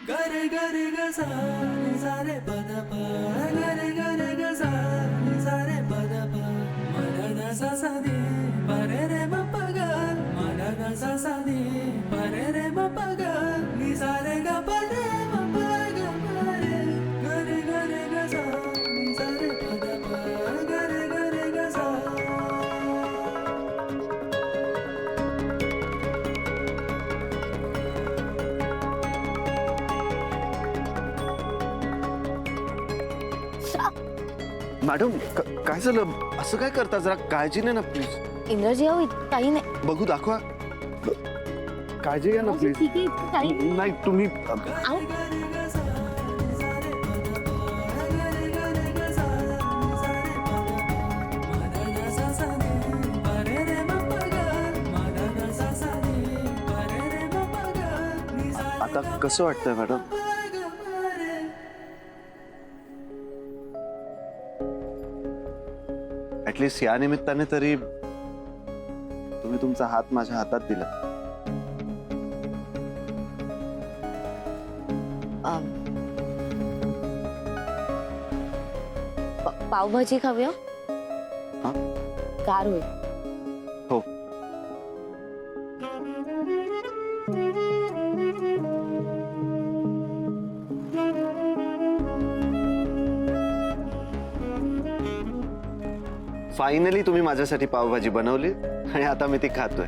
गरे गरे गसा नि सारे पद प गरे गरे गसा नि सारे पद प मदा दा सा सा नि परे रे म प ग मदा दा सा सा नि परे रे म प ग नि सारे ग प रे म प ग म रे गरे गरे गसा नि सारे पद प गरे गरे गसा. मॅडम काय झालं असं काय करता जरा काळजीने ना प्लीज. इंद्रजी अहो काही नाही. बघू दाखवा. काळजी घ्या ना प्लीज. ठीक आहे इतकं काही नाही तुम्ही अहो, आता कसं वाटतंय मॅडम? ऍटलीस्ट या निमित्ताने तरी तुम्ही तुमचा हात माझ्या हातात दिला. पावभाजी खाऊया. हा? कार होईल. हो. फायनली तुम्ही माझ्यासाठी पावभाजी बनवली आणि आता मी ती खातोय.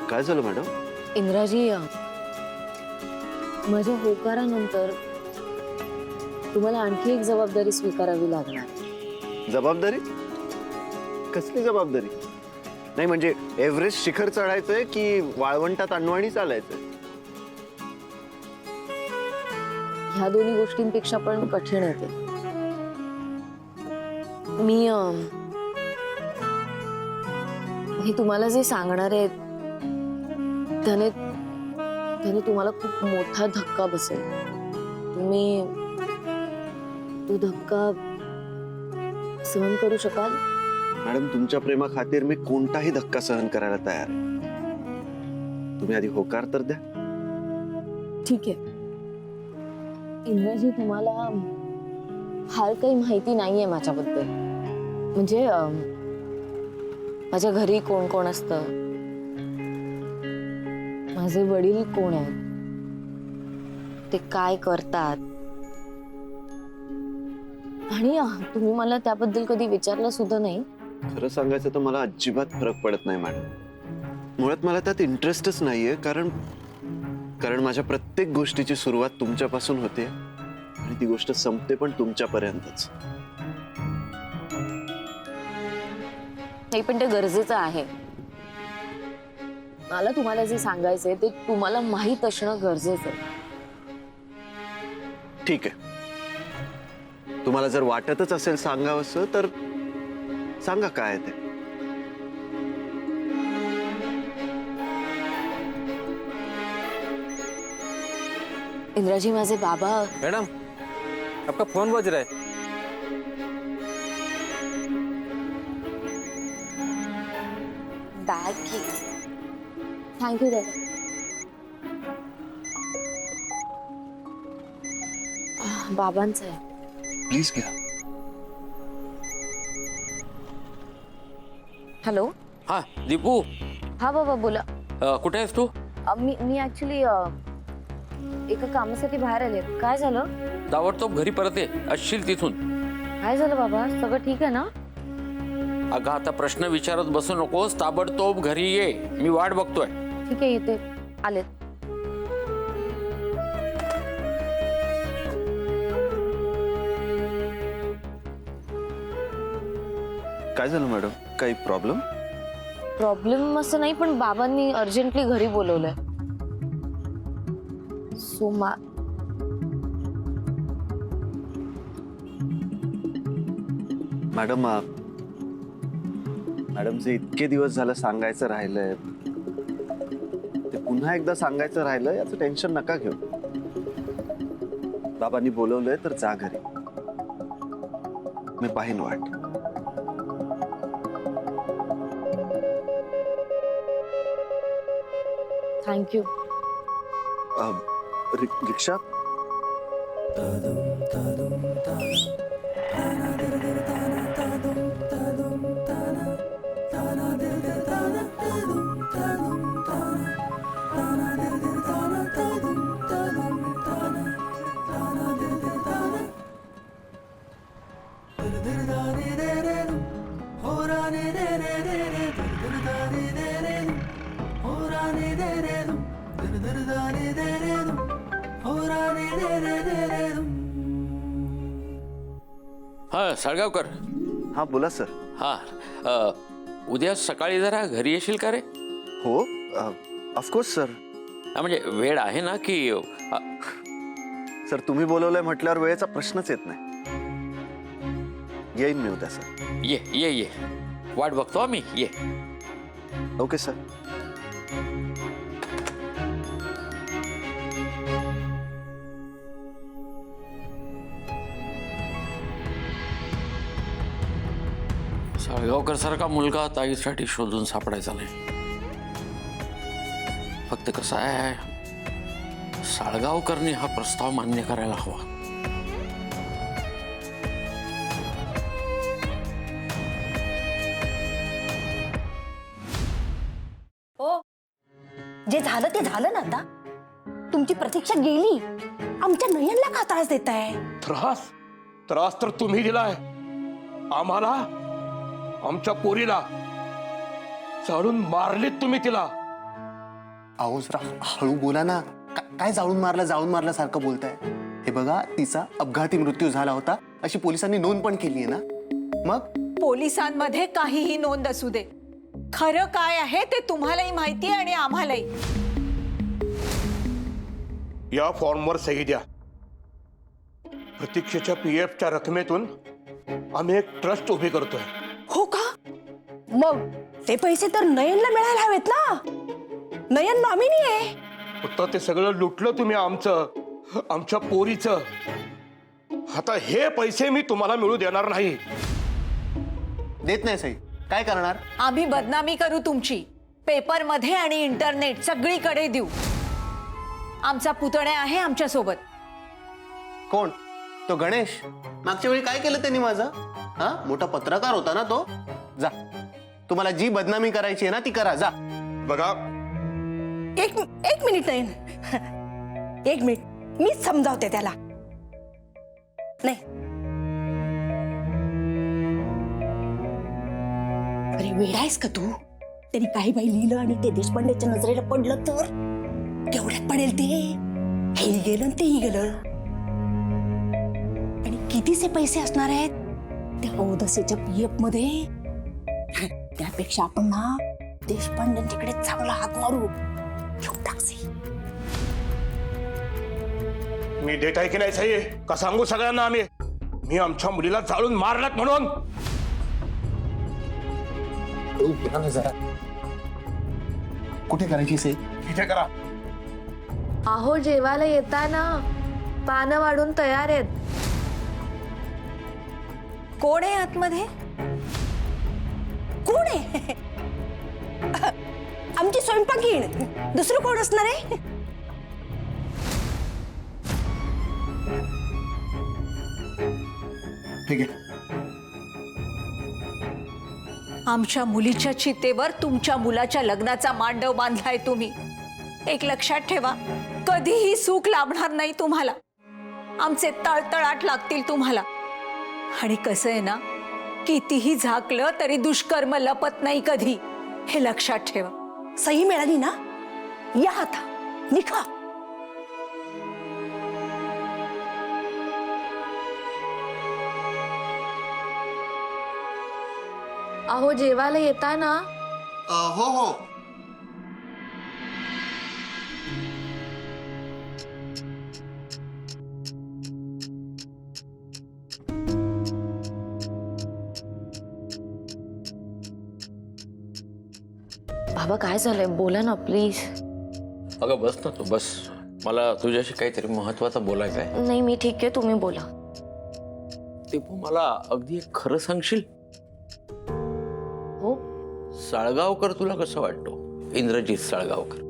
काय झालं मॅडम? इंद्राजी माझ्या होकारानंतर तुम्हाला आणखी एक जबाबदारी स्वीकारावी लागणार. जबाबदारी? कसली जबाबदारी? नाही म्हणजे एव्हरेस्ट शिखर चढायचंय की वाळवंटात अनवाणी चालायचंय? ह्या दोन्ही गोष्टींपेक्षा पण कठीण आहे ते. मी तुम्हाला जे सांगणार आहे त्याने तुम्हाला खूप मोठा धक्का बसेल. तुम्ही तो धक्का सहन करू शकाल? मॅडम तुमच्या प्रेमा खातीर मी कोणताही धक्का सहन करायला तयार आहे. तुम्ही आधी होकार तर द्या. ठीक आहे. इंद्रजी तुम्हाला फार काही माहिती नाहीये माझ्याबद्दल. म्हणजे माझ्या घरी कोण कोण असतं, माझे वडील कोण आहेत, ते काय करतात, आणि तुम्ही मला त्याबद्दल कधी विचारलं सुद्धा नाही. खरं सांगायचं तर मला अजिबात फरक पडत नाही मॅडम. मुळात मला त्यात इंटरेस्टच नाहीये. कारण माझ्या प्रत्येक गोष्टीची सुरुवात तुमच्यापासून होते आणि ती गोष्ट संपते पण तुमच्यापर्यंतच. नाही पण ते गरजेचं आहे. मला तुम्हाला जे सांगायचंय ते तुम्हाला माहीत असणं गरजेचं आहे. ठीक आहे. तुम्हाला जर वाटतच असेल सांगावंसं तर सांगा काय ते. इंद्राजी माझे बाबा. मैडम आपका फोन बज रहा है. बॅग की. थँक्यू दादा. बाबांचं आहे. प्लीज घ्या. हॅलो. हाँ दीपू हा बाबा बोला. कुठे आहेस तू? मी ऍक्च्युली एका कामासाठी बाहेर आले. काय झालं? ताबडतोब घरी परत ये. असशील तिथून. काय झालं बाबा? सगळं ठीक आहे ना? अगं आता प्रश्न विचारत बसू नकोस. ताबडतोब घरी ये. मी वाट बघतोय. ठीक आहे येते. आले. काय झालं मॅडम? काही प्रॉब्लेम? प्रॉब्लेम असं नाही, पण बाबांनी अर्जंटली घरी बोलवलंय. सो मॅडम मॅडम जे इतके दिवस झालं सांगायचं राहिलंय ते पुन्हा एकदा सांगायचं राहिलं, याचं टेन्शन नका घेऊ. बाबांनी बोलवलंय तर जा घरी, मी पाहीन वाट. थँक्यू. रिक्षा? हा साळगावकर. हा बोला सर. हा उद्या सकाळी जरा घरी येशील का रे? हो ऑफकोर्स सर. हा म्हणजे वेळ आहे ना की सर तुम्ही बोलवलंय म्हटल्यावर वेळेचा प्रश्नच येत नाही. येईन मी उद्या सर. ये ये ये, वाट बघतो आम्ही. ये. Okay sir. साळगावकर सारखा मुलगा ताईसाठी शोधून सापडायचा नाही. फक्त कसं आहे, साळगावकरने हा प्रस्ताव मान्य करायला हवा. हो, जे झालं ते झालं ना. आता तुमची प्रतीक्षा गेली. आमच्या नयनला का त्रास देताय? त्रास त्रास तर तुम्ही दिलाय आम्हाला. आमच्या पोरीला जाळून मारलीत तुम्ही तिला. अहो जरा हळू बोला ना. काय जाळून मारलं सारखं बोलताय? हे बघा, तिचा अपघाती मृत्यू झाला होता अशी पोलिसांनी नोंद पण केली आहे ना. मग पोलिसांमध्ये काहीही नोंद असू दे, खरं काय आहे ते तुम्हालाही माहिती आहे आणि आम्हालाही. या फॉर्मवर सही द्या. प्रतीक्षेच्या पीएफच्या रकमेतून आम्ही एक ट्रस्ट उभी करतोय. हो का? मग ते पैसे तर नयनला मिळायला हवेत ना. नयन नॉमिनी आहे. फक्त ते सगळं लुटलं तुम्ही आमच्या पोरीचं. आता हे पैसे मी तुम्हाला मिळू देणार नाही. देत नाही सही. काय करणार? आम्ही बदनामी करू तुमची, पेपरमध्ये आणि इंटरनेट सगळीकडे देऊ. आमचा पुतण्या आहे आमच्या सोबत. कोण? तो गणेश. मागच्या वेळी काय केलं त्यांनी माझं? हा, मोठा पत्रकार होता ना तो. जा, तुम्हाला जी बदनामी करायची आहे ना ती करा. जा. बघा, एक मिनिट नयन, एक मिनिट, मी समजावते त्याला. नाही, अरे वेडायस का तू? त्यांनी काही बाई लिहिलं आणि ते देशपांडेच्या नजरेला पडलं तर केवढ्यात पडेल ते? हेही गेलं आणि तेही गेलं. आणि कितीचे पैसे असणार आहेत त्या औदसेच्या पीएफ मध्ये? त्यापेक्षा आपण ना देशपांड्यांच्याकडे चांगला हात मारू. घेऊन टाकसे. मी देत आहे की नाही सही? का सांगू सगळ्यांना आम्ही? मी आमच्या मुलीला जाळून मारलात म्हणून? जरा कुठे करायची सही? इथे करा. अहो जेवायला येताना पानं वाढून तयार आहेत. कोण आहे आतमध्ये? कोण आहे? आमची स्वयंपाकीण. दुसरं कोण असणार आहे? ठीक आहे. आमच्या मुलीच्या चितेवर तुमच्या मुलाच्या लग्नाचा मांडव बांधलाय तुम्ही. एक लक्षात ठेवा, कधीही सुख लाभणार नाही तुम्हाला. आमचे तळतळाट लागतील तुम्हाला. आणि कसं आहे ना, कितीही झाकलं तरी दुष्कर्म लपत नाही कधी. हे लक्षात ठेवा. सही मिळाली ना? या आता निघा. अहो जेवायला येता ना? हो हो. बाबा काय झालंय, बोला ना प्लीज. अगं बस ना तू, बस. मला तुझ्याशी काहीतरी महत्वाचं बोलायचं आहे. नाही मी ठीक आहे, तुम्ही बोला. दीपू, मला अगदी एक खरं सांगशील? हो. साळगावकर तुला कसं वाटतो? इंद्रजित साळगावकर.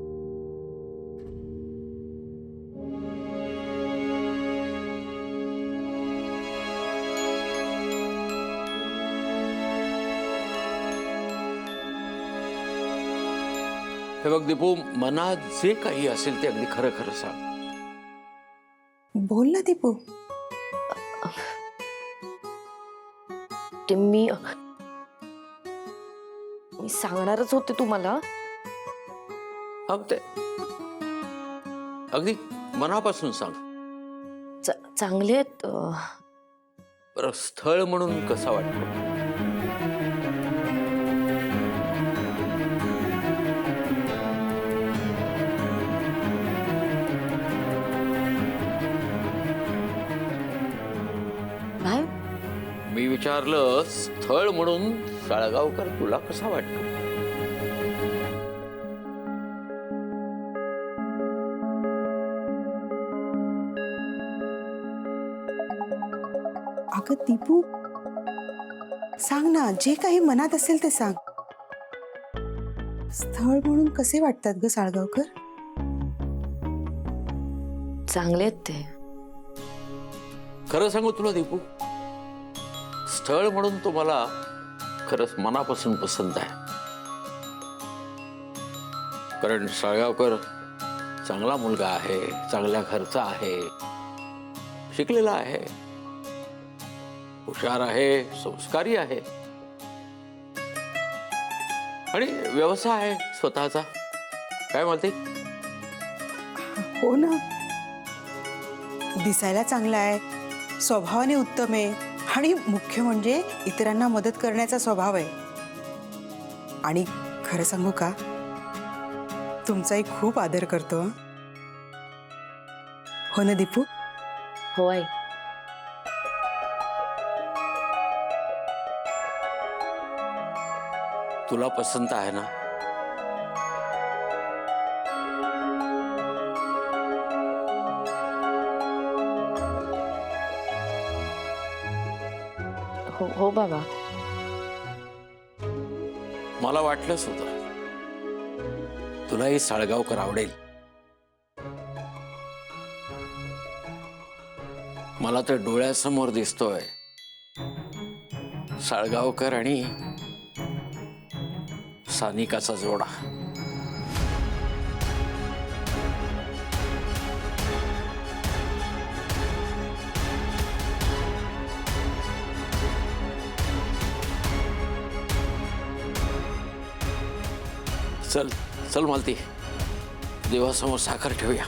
हे बघ दीपू, मनात जे काही असेल ते अगदी खरं खरं सांग. बोल ना दीपू. ते मी सांगणारच होते तुम्हाला. ते अगदी मनापासून सांग. चांगले आहेत. बरं, स्थळ म्हणून कसा वाटतो? काय? मी विचारलं, स्थळ म्हणून साळगावकर तुला कसा वाटतो? अगं दीपू, सांग ना, जे काही मनात असेल ते सांग. स्थळ म्हणून कसे वाटतात ग साळगावकर? चांगले आहेत ते. खरं सांगू तुला दीपू, स्थळ म्हणून तो मला खरंच मनापासून पसंत आहे. कारण साळगावकर चांगला मुलगा आहे, चांगल्या घरचा आहे, शिकलेला आहे, हुशार आहे, संस्कारी आहे आणि व्यवसाय आहे स्वतःचा. काय म्हणते? हो ना. दिसायला चांगला आहे, स्वभावाने उत्तम आहे आणि मुख्य म्हणजे इतरांना मदत करण्याचा स्वभाव आहे. आणि खरं सांगू का, तुमचाही खूप आदर करतो. हो ना दीपू? हो आई. तुला पसंत आहे ना? हो हो बाबा. मला वाटलंच होतं तुलाही साळगावकर आवडेल. मला तर डोळ्यासमोर दिसतोय साळगावकर आणि सानिकाचा जोडा. चल चल मालती, देवासमोर साखर ठेवूया.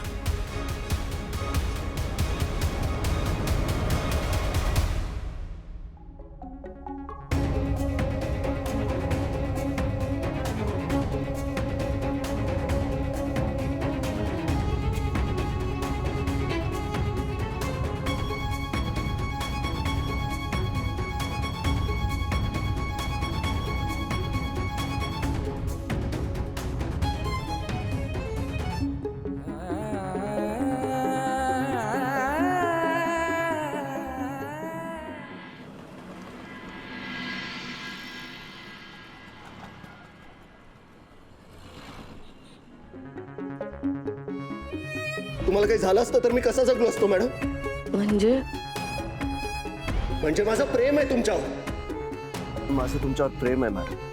तुम्हाला काही झालं असतं तर मी कसा जगलो असतो मॅडम? म्हणजे माझं प्रेम आहे तुमच्यावर. माझं तुमच्यावर प्रेम आहे मॅडम.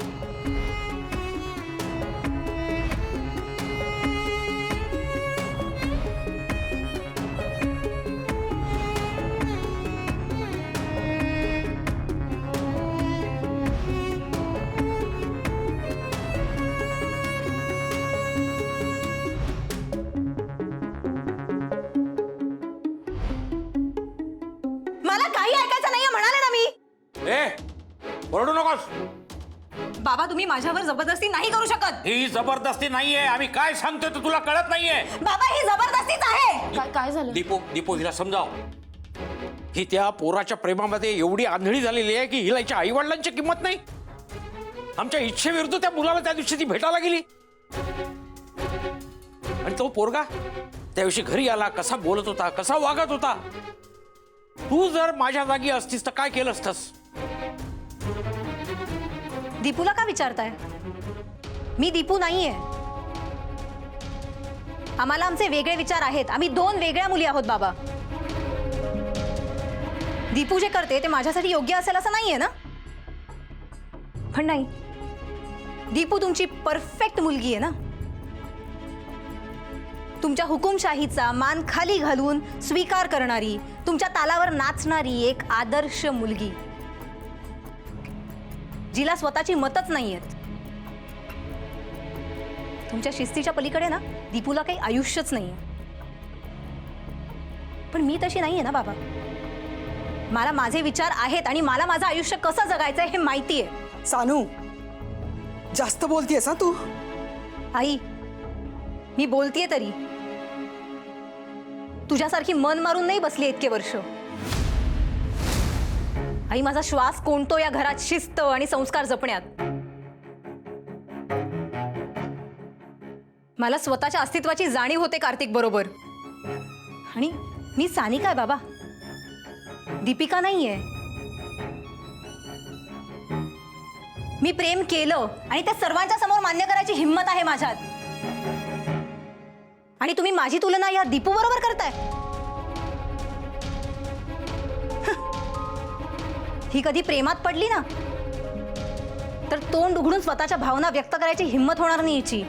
मला काही ऐकायचं नाहीये म्हणाले ना मी. ए, ओरडू नकोस. बाबा तुम्ही माझ्यावर जबरदस्ती नाही करू शकत. ही जबरदस्ती नाहीये. आम्ही काय सांगतोय तर तुला कळत नाहीये. बाबा ही जबरदस्तीच आहे. काय झालं? दीपू हिला समजाव. ही त्या पोराच्या प्रेमामध्ये एवढी आंधळी झालेली आहे की हिला हिच्या आई वडिलांची किंमत नाही. आमच्या इच्छेविरुद्ध त्या मुलाला त्या दिवशी ती भेटायला गेली आणि तो पोरगा त्या दिवशी घरी आला, कसा बोलत होता, कसा वागत होता. तू जर माझ्या जागी असतीस तर काय केलं असतंस? दीपूला का विचारताय? मी दीपू नाहीये. आम्हाला आमचे वेगळे विचार आहेत. आम्ही 2 वेगळ्या मुली आहोत बाबा. दीपू जे करते ते माझ्यासाठी योग्य असेल असं नाहीये ना. पण नाही, दीपू तुमची परफेक्ट मुलगी आहे ना. तुमच्या हुकुमशाहीचा मान खाली घालून स्वीकार करणारी, तुमच्या तालावर नाचणारी एक आदर्श मुलगी, जिला स्वतःची मतच नाहीयेत. तुमच्या शिस्तीच्या पलीकडे ना दीपूला काही आयुष्यच नाहीये. पण मी तशी नाहीये ना बाबा. मला माझे विचार आहेत आणि मला माझं आयुष्य कसं जगायचंय हे माहिती आहे. सानू, जास्त बोलतीयस हा तू. आई, मी बोलतीये तरी तुझ्यासारखी मन मारून नाही बसली इतके वर्ष. आई, माझा श्वास कोणतो या घरात शिस्त आणि संस्कार जपण्यात. मला स्वतःच्या अस्तित्वाची जाणीव होते कार्तिक बरोबर. आणि मी सानिका आहे बाबा, दीपिका नाहीये. मी प्रेम केलं आणि त्या सर्वांच्या समोर मान्य करायची हिंमत आहे माझ्यात. आणि तुम्ही माझी तुलना या दीपू बरोबर करताय. ही कधी प्रेमात पडली ना तर तोंड उघडून स्वतःच्या भावना व्यक्त करायची हिंमत होणार नाही हिची.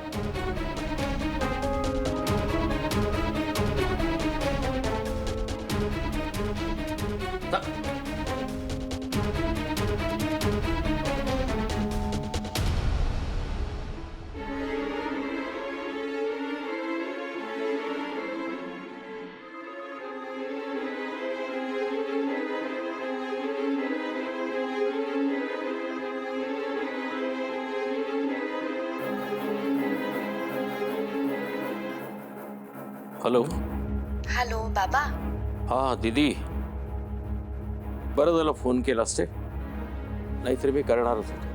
हॅलो. हॅलो बाबा. हा दीदी, बरं झालं फोन केला असते, नाहीतरी मी करणारच होतो.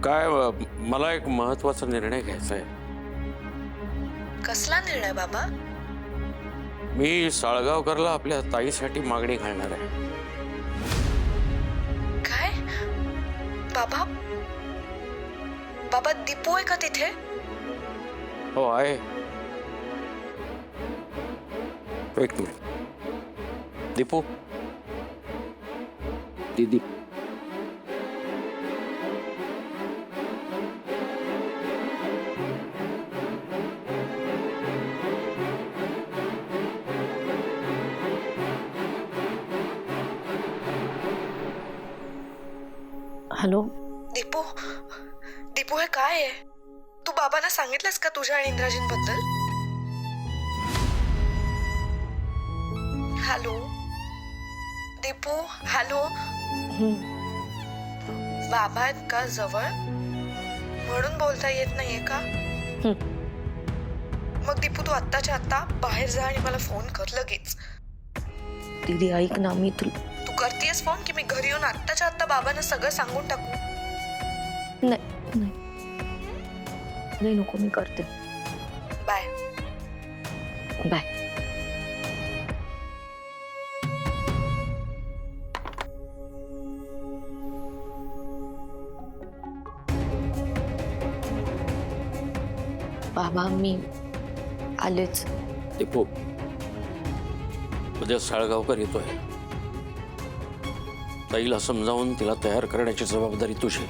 काय मला एक महत्वाचा निर्णय घ्यायचा आहे. कसला निर्णय बाबा? मी साळगावकरला आपल्या ताईसाठी मागणी घालणार आहे. काय बाबा? बाबा दीपू आहे का तिथे? हो आहे. एक मिनिट. दीपू, दीदी, हॅलो. दीपू, दीपू हे काय आहे? तू बाबांना सांगितलंस का तुझ्या आणि इंद्राजींबद्दल? Hello Deepu, hello. बाबा आहेत का जवळ? म्हणून बोलता येत नाहीये का? मग दीपू तू आत्ताच्या आत्ता बाहेर जा आणि मला फोन कर लगेच. दीदी ऐक ना, मी तू करतेस फोन की मी घरी येऊन आत्ताच्या आत्ता बाबांना सगळं सांगून टाकू? नाही नको, मी करते. Bye bye. बाबा मी आलेच. दीपू, उद्या साळगावकर येतोय. ताईला समजावून तिला तयार करण्याची जबाबदारी तुझी.